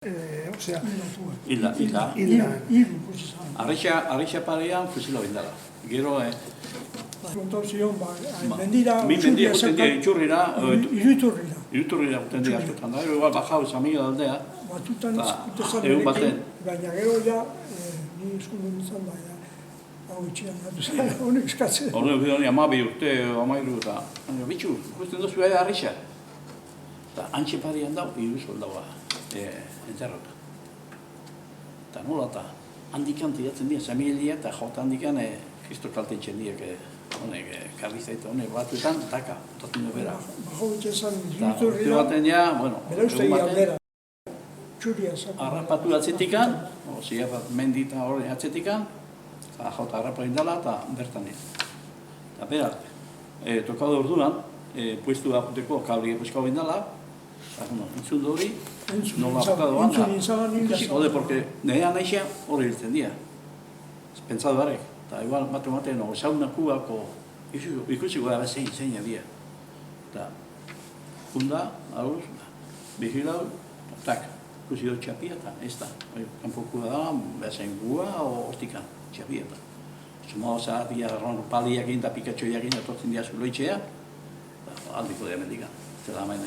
Osea, Hilda. Arreixa parean fusilo bindala. Gero, kontau zion, mendira, mendia guten dira itxurrira. Iruturrira. Guten dira askotan da. Igual, bajau izamila aldea. Batutan izkutezan erekin, baina gero ja, ni eskundun izan da, hau itxian gatu zen, honek eskatzen. Honek bidoni 12 urte, 13 eta... Bitxu, ikusten duzu ere arreixa. Eta antxe parean dau, hiru soldaua enterrota. Eta nola eta handikan tiratzen dira, zamilia eta jota handikan kristo kaltetzen diak honek, karrizaita honek batuetan, taka, otatzen du bera. Bajo bitxezan, Urte baten ja, bueno, belauztegi aldera. Txuria esan. Harrapatu atzetikan, ziarrat mendita hori atzetikan, eta jota harrapa indala eta bertan dira. Eta berak, tokado orduan, puestu aputeko kabri epuskau indala, entzun hori, nola apukado handa. Ikusiko de, porque nean naixea hori hiltzen dira. Pentsatu barek. Eta igual, mate, saunakubako ikusiko da zein dira. Eta, kunda, auruz, bigilau, tak, ikusi dut txapia eta ez da. Kanpoko da, behazen gua o hortikan, txapia eta. Sumao zahatia, paliak egin eta pikatxoiak egin, etortzen dira zuloitxea, aldiko dira mendikan. Zela hemen